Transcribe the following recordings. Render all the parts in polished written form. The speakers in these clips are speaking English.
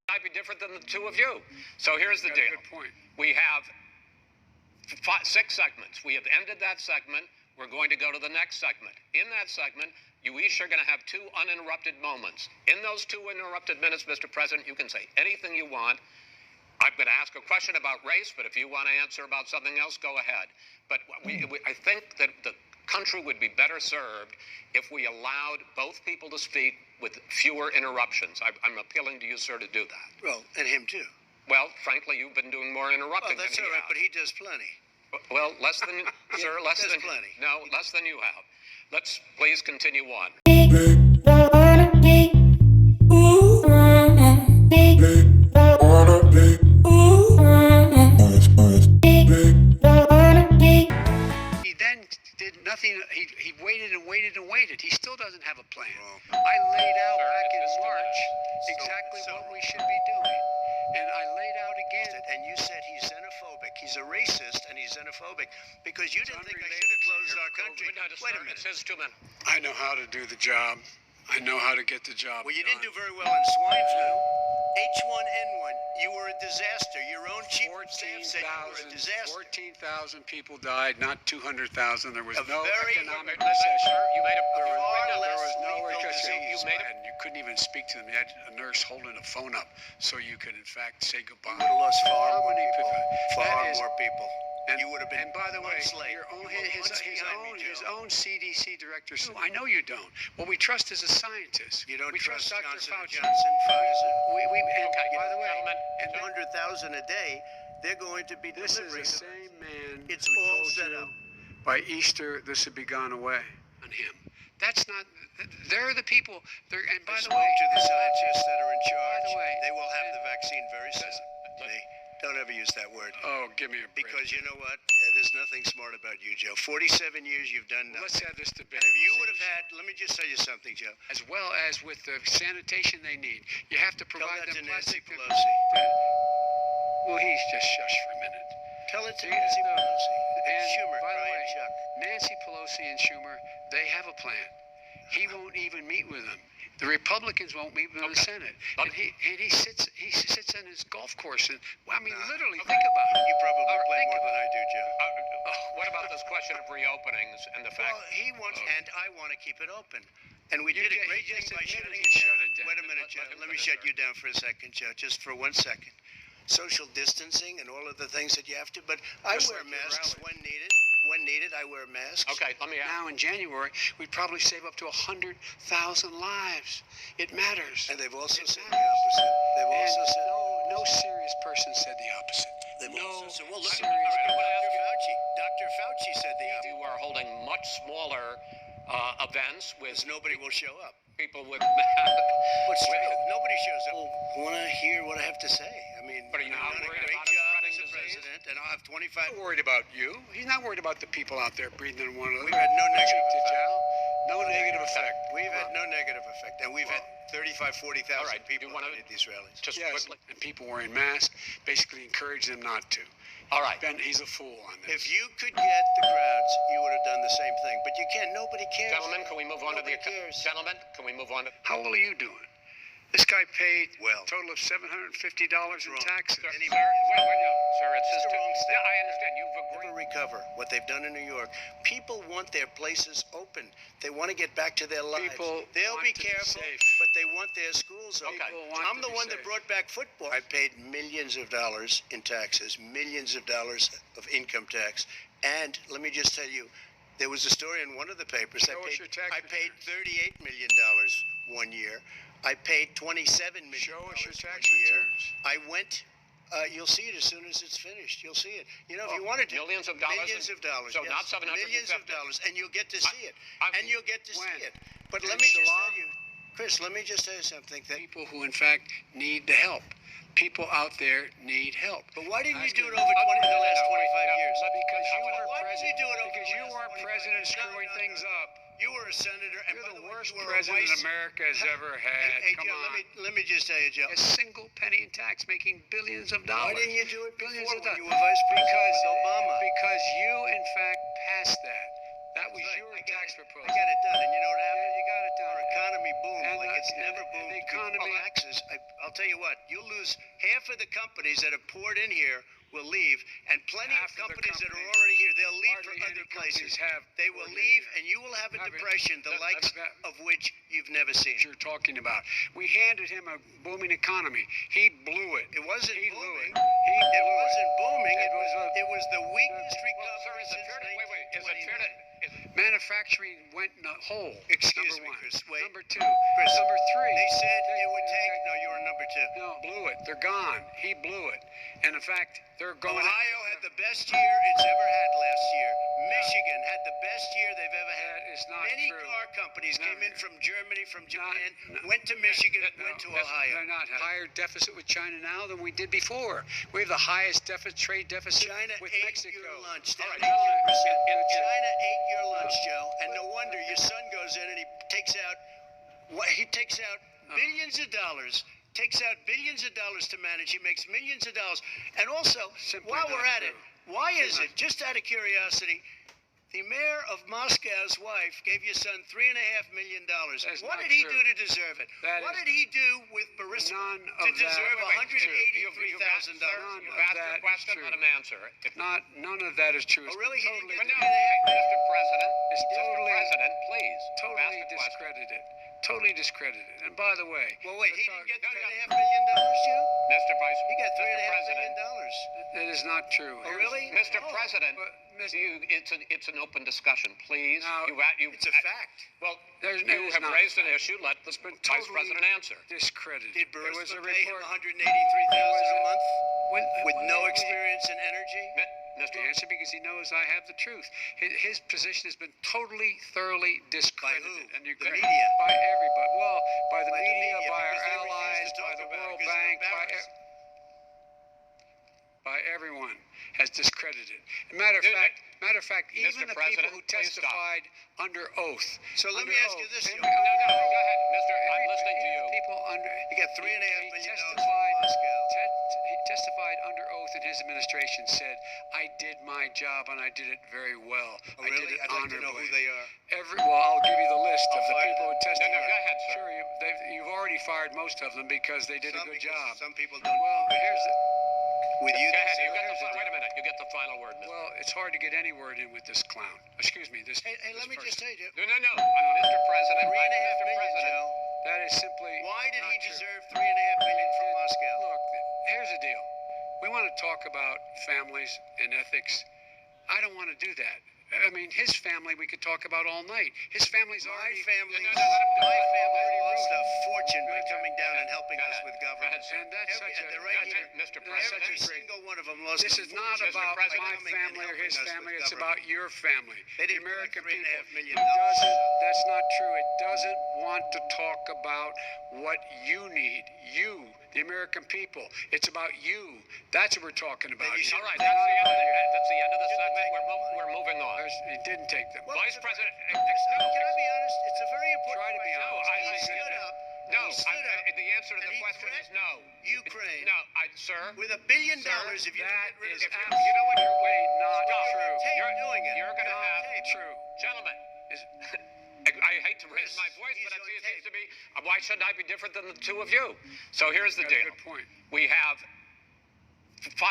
I'd be different than the two of you. So here's the deal. Good point. We have 6 segments. We have ended that segment. We're going to go to the next segment. In that segment, you each are going to have 2 uninterrupted moments. In those 2 uninterrupted minutes, Mr. President, you can say anything you want. I'm going to ask a question about race, but if you want to answer about something else, go ahead. But I think that the country would be better served if we allowed both people to speak with fewer interruptions. I'm appealing to you, sir, to do that. Well, and him too. Well, frankly, you've been doing more interrupting Well, that's than all he right, has. but he does plenty. Well, less than, sir, less that's than plenty. No, less than you have. Let's please continue on. He then did nothing. He waited and waited and waited. He still doesn't have a plan. Well, I laid out sir, back in it's just March so- exactly what we should be doing. And I laid out again. And you said he's xenophobic. He's a racist and he's xenophobic because you didn't think I unrelated should have to closed your our country. Wait a minute. It says 2 minutes. I know how to do the job. I know how to get the job Well, you done. didn't do very well in swine flu. H1N1. You were a disaster. Your own chief of staff said you were a disaster. 14,000 people died, not 200,000. There was A no very- economic Sir, recession. you made a Far There less was no lethal recession. disease. You made And you couldn't even speak to them. You had a nurse holding a phone up so you could, in fact, say goodbye. You would have lost far How more many people. people? Far That is- more people. And, You would have been and by the way, months late. your own, You were his months behind me, his Joe. own CDC director said, I know you don't. What we trust is a scientist. You don't we trust Dr. Johnson & Fauci. Johnson, Pfizer. And Okay, by the way, gentlemen, and 100,000 a day, they're going to be this is delivering. the same man It's who all told set you up. by Easter this would be gone away on him. That's not, they're the people, and by I the spoke way, to the scientists that are in charge. the way, They will have the vaccine very soon. Don't ever use that word. oh, give me a break. Because you know what? There's nothing smart about you, Joe. 47 years you've done nothing. Let's have this debate. And if you would have had, let me just tell you something, Joe. As well as with the sanitation they need. You have to Tell provide that to them Nancy plastic. Pelosi. Well, he's just shush for a minute. Tell it to See, Nancy no. Pelosi. And And Schumer, by the Brian way, Chuck. Nancy Pelosi and Schumer, they have a plan. He won't even meet with them. The Republicans won't meet with the Senate. And he sits on his golf course and literally think about it. You probably Or play think more than about I do, Joe. what about this question of reopenings and the fact? Well, he wants, and I want to keep it open. And we You did a ju- great he thing just by admitted shutting he shut it it down. down. Wait a minute, Joe. Let him Let me finish, shut sir. you down for a second, Joe, just for 1 second. Social distancing and all of the things that you have to, but I Just wear like your masks rally. when needed. When needed, I wear masks. Okay, let me ask. Now in January, we'd probably save up to 100,000 lives. It matters. And they've also It said the matters. opposite. They've And also said no serious person said the opposite. They've No also said, well, look, serious Dr. person. Fauci. Dr. Fauci said the opposite. You are holding much smaller events with Because nobody will show up. people with What's true? Nobody shows up. Want to hear what I have to say? I mean, But are you I've not done a worried great about it job spreading as a disease? president, and I'll have 25. He's not worried about you. He's not worried about the people out there breathing in one another. We've had no negative To effect. jail. No negative effect. We've had no negative effect, and we've had 35, 40,000 All right, people you wanna- at these rallies. just Yes, quickly. and people wearing masks basically encourage them not to. All right. Ben, he's a fool on this. If you could get the crowds, you would have done the same thing. But you can't. Nobody cares. Gentlemen, can we move on to the Nobody cares. gentlemen? Can we move on to? How old are you doing? This guy paid Well, a total of $750 in wrong. taxes. Sir, Any- sir, no, sir, it's It's just the wrong step. Yeah, I understand. You've agreed. never recover what they've done in New York. People want their places open. They want to get back to their lives. People They'll want be to be careful, safe. but they want their schools open. People want I'm to the be one that safe. brought back football. I paid millions of dollars in taxes, millions of dollars of income tax, and let me just tell you, there was a story in one of the papers. Show us your tax I paid returns. $38 million 1 year. I paid $27 million. Show us your tax 1 year. returns. I went. You'll see it as soon as it's finished. You'll see it. You know, if you wanted to. Millions of dollars? Millions of dollars. So yes. not 750. Millions of dollars, and you'll get to see it. I'm- And you'll get to When? see it. But In let me just July? tell you, Chris. Let me just tell you something. That, People who, in fact, need the help. People out there need help. but why didn't you Ask do it him. over the last No, 25 no, years? Because you Why weren't didn't you do it over president. Because the you last weren't 25 president years? screwing No, things up. You were a senator, and You're by the the way, worst you were president a vice. America has ever had. Hey, Come Joe, on. let me just tell you, Joe. A single penny in tax, making billions of Why dollars. didn't you do it Billions before of when dollars. you were vice president with Obama? Because you, in fact, passed that. That was Right, your I got tax it. proposal. I got it done, and you know what happened? Yeah, you got it done. Our economy boomed And like it's the- never and boomed. the economy- Taxes. I'll I'll tell you what, you'll lose half of the companies that have poured in here will leave, and plenty Half of of the companies that are companies- already here, they'll leave for hardly other any companies places. have They will poured in leave, here. and you will have a Have it. depression, the That- likes that- of which you've never seen. You're talking about. We handed him a booming economy. He blew it. It wasn't He blew booming. it. He It blew wasn't booming. It It was was, a- it was the weakest Well, recovery sir, is it since fair to wait? Is it fair 1929. to? Manufacturing went in a hole. Excuse number me, one. Chris, wait. Number two. Chris, Number three. They said it would take. No, you were number two. No, blew it. They're gone. He blew it. And in fact, they're going. Ohio had the best year it's ever had last year. Michigan had the best year they've ever had. That is not Many true. car companies No. came in from Germany, from Japan, no. went to Michigan, No, went to that's- Ohio. They're not higher deficit with China now than we did before. We have the highest trade deficit China with ate Mexico. your lunch. All Down right, 18%. and- China ate your lunch, Joe, and no wonder your son goes in and he takes out billions of dollars. Takes out billions of dollars to manage. He makes millions of dollars. And also, Simply while not we're at true. it, why is Simply it, just out of curiosity, the mayor of Moscow's wife gave your son $3.5 million. That's What not did he true. do to deserve it? That What is- did he do with Burisma None to of that- deserve wait, $183,000? You've of asked that your is question, true. let him answer. If None of that is true. Oh, It's really? been He didn't totally, get But no, $3.5 million? Mr. President, It's Mr. totally- President, please. You've totally asked the question. discredited. Totally discredited. And by the way, Well, wait, he let's didn't get No, no. $3.5 million, Joe? Mr. Vice He got Mr. $3.5 President, million. that is not true. Oh, Here's- really? Mr. Oh. President, But, Mr. it's an open discussion, please. Now, It's a fact. Well, There's- you it is have not. raised an issue. Let the been Vice totally President answer. discredited. Did There was a Burisma pay him report. $183,000 a month with When- no when- experience in energy? The answer because he knows I have the truth. His position has been totally, thoroughly discredited. who? And you The can- media? By everybody. Well, by the By the media, media, by our because they refuse to allies, talk by the about it World because they're Bank, embarrassed. by everyone has discredited. Matter of Dude, fact, Mr. even the President, people who please stop. testified under oth. So let me under ask you oath, this, and- Joe. No, go ahead, Mister. I'm listening to even you. People under. He got $3.5 he million from testified- Moscow. He testified under oath in his administration, said, I did my job and I did it very well. Oh, I did really? it I'd like to know honorably. who they are. I'll give you the list of I'll the fire people who them. testified. No, go ahead, sir. Sure, you've already fired most of them because they did a good job. Some people don't Well, do a good here's job. With you, Go they ahead. say, You get "Here's the the wait a deal." minute. You get the final word, Mister. well, it's hard to get any word in with this clown. Excuse me, this. Hey, this let me just person. say, Joe. No, Mr. President. $3.5 Mr. million, President. Joe. That is simply. Why did not he true. deserve $3.5 million from Moscow? Look, here's the deal. We want to talk about families and ethics. I don't want to do that. I mean, his family we could talk about all night. His family's My already. family, No, let him go. my family Already lost a ruined. fortune by Go coming down and helping Go us ahead. with Go government. ahead, sir. And that's such a. they're right that's here. it, Mr. That's President. Every such a great. single one of them lost This a is not fortune about by President. my coming and family or his helping us family. with It's government. about your family. They The didn't American put $3.5 people. million. It doesn't. That's not true. It doesn't want to talk about what you need. You, the American people. It's about you. That's what we're talking about. Maybe you All right. That's That's the end of the Shouldn't segment. take We're moving on. He didn't take them. Well, Vice it's a- President. Can I be honest? It's a very important Try to be question. honest. He stood up. No, He stood up. the answer to and the he question is no. threatened Ukraine. No, sir. With $1 billion, Sir, if you don't That get rid of is the absolutely you know what you're waiting. not Stop. true. tape You're doing it. You're going to You're on have tape. True. gentlemen. Is- I hate to raise my voice, He's but on it seems tape. to be. Why should I be different than the two of you? So here's the That's a deal. good point. We have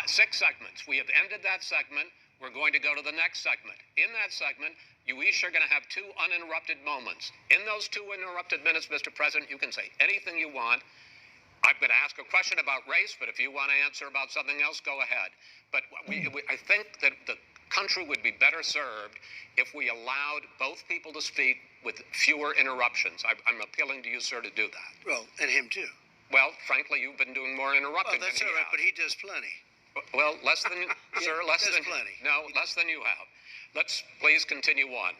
6 segments. We have ended that segment. We're going to go to the next segment. In that segment, you each are going to have 2 uninterrupted moments. In those 2 uninterrupted minutes, Mr. President, you can say anything you want. I'm going to ask a question about race, but if you want to answer about something else, go ahead. But I think that the country would be better served if we allowed both people to speak with fewer interruptions. I'm appealing to you, sir, to do that. Well, and him too. Well, frankly, you've been doing more Well, interrupting that's than all he right, has. but he does plenty. Well, less than, sir, less There's than plenty. No, less than you have. Let's please continue on.